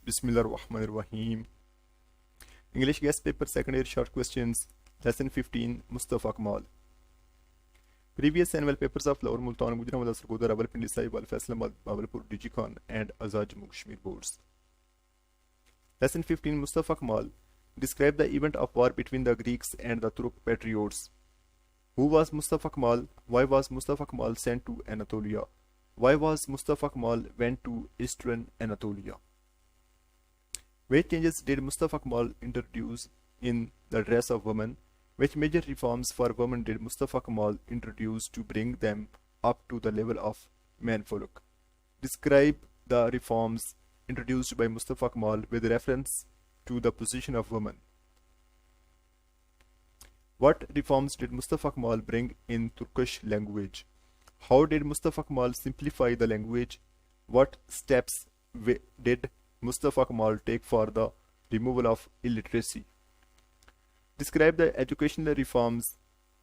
Bismillahirrahmanirrahim. English guest paper second year short questions. Lesson 15 Mustafa Kamal. Previous annual papers of Lahore, Multan, Gujranwala, Sargodha, Rawalpindi, Sahiwal, Faisalabad, Bahawalpur, D.G.Khan and Azad Jammu Kashmir boards. Lesson 15 Mustafa Kamal. Describe the event of war between the Greeks and the Turkish Patriots. Who was Mustafa Kamal? Why was Mustafa Kamal sent to Anatolia? Why was Mustafa Kamal went to Eastern Anatolia? Which changes did Mustafa Kamal introduce in the dress of women? Which major reforms for women did Mustafa Kamal introduce to bring them up to the level of manfolk? Describe the reforms introduced by Mustafa Kamal with reference to the position of women. What reforms did Mustafa Kamal bring in Turkish language? How did Mustafa Kamal simplify the language? What steps did Mustafa Kamal take for the removal of illiteracy? Describe the educational reforms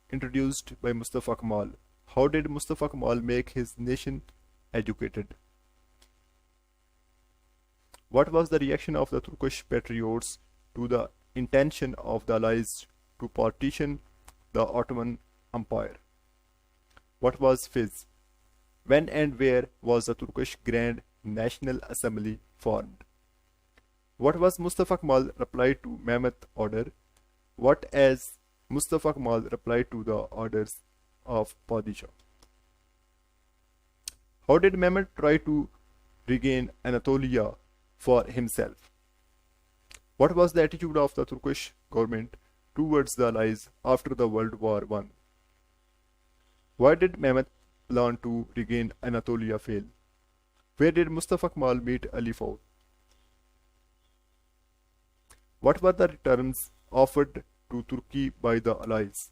introduced by Mustafa Kamal. How did Mustafa Kamal make his nation educated? What was the reaction of the Turkish patriots to the intention of the Allies to partition the Ottoman Empire? What was Fizz? When and where was the Turkish Grand National Assembly formed? What was Mustafa Kamal reply to Mehmet order? What as Mustafa Kamal replied to the orders of Padishah? How did Mehmet try to regain Anatolia for himself? What was the attitude of the Turkish government towards the Allies after the World War I? Why did Mehmet plan to regain Anatolia fail? Where did Mustafa Kamal meet Ali Faut? What were the returns offered to Turkey by the Allies?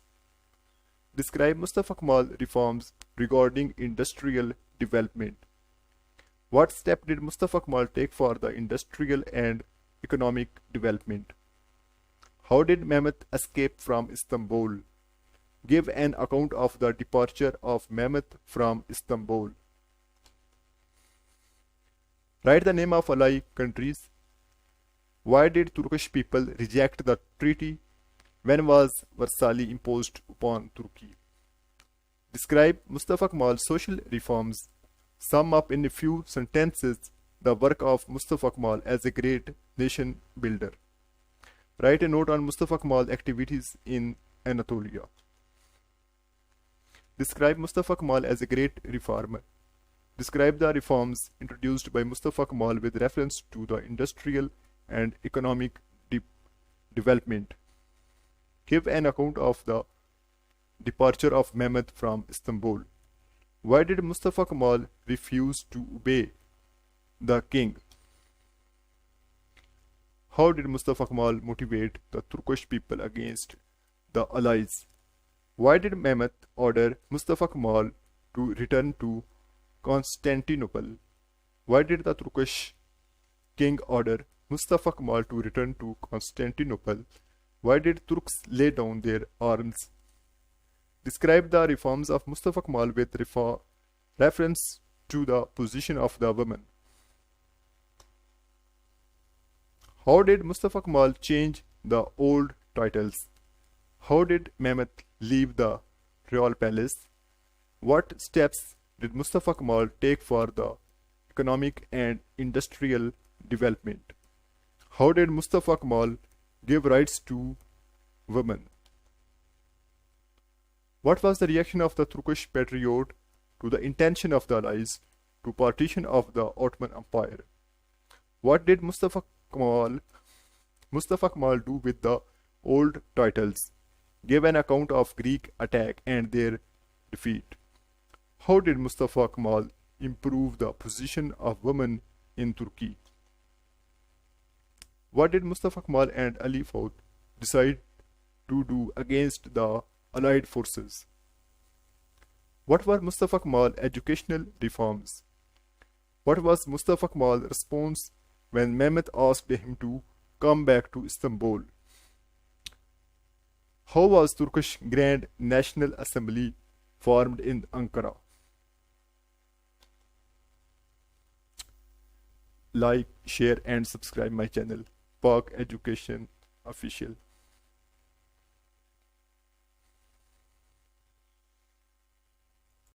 Describe Mustafa Kamal reforms regarding industrial development. What step did Mustafa Kamal take for the industrial and economic development? How did Mehmet escape from Istanbul? Give an account of the departure of Mehmet from Istanbul. Write the name of ally countries. Why did Turkish people reject the treaty? When was Versailles imposed upon Turkey? Describe Mustafa Kamal's social reforms. Sum up in a few sentences the work of Mustafa Kamal as a great nation builder. Write a note on Mustafa Kamal's activities in Anatolia. Describe Mustafa Kamal as a great reformer. Describe the reforms introduced by Mustafa Kamal with reference to the industrial and economic development. Give an account of the departure of Mehmet from Istanbul. Why did Mustafa Kamal refuse to obey the king? How did Mustafa Kamal motivate the Turkish people against the Allies? Why did Mehmet order Mustafa Kamal to return to Constantinople? Why did the Turkish king order Mustafa Kamal to return to Constantinople? Why did Turks lay down their arms? Describe the reforms of Mustafa Kamal with reference to the position of the women. How did Mustafa Kamal change the old titles? How did Mehmet leave the royal palace? What steps did Mustafa Kamal take for the economic and industrial development? How did Mustafa Kamal give rights to women? What was the reaction of the Turkish patriot to the intention of the Allies to partition of the Ottoman Empire? What did Mustafa Kamal do with the old titles? Give an account of Greek attack and their defeat. How did Mustafa Kamal improve the position of women in Turkey? What did Mustafa Kamal and Ali Faut decide to do against the Allied forces? What were Mustafa Kamal's educational reforms? What was Mustafa Kamal's response when Mehmet asked him to come back to Istanbul? How was Turkish Grand National Assembly formed in Ankara? like, share and subscribe my channel Park Education Official.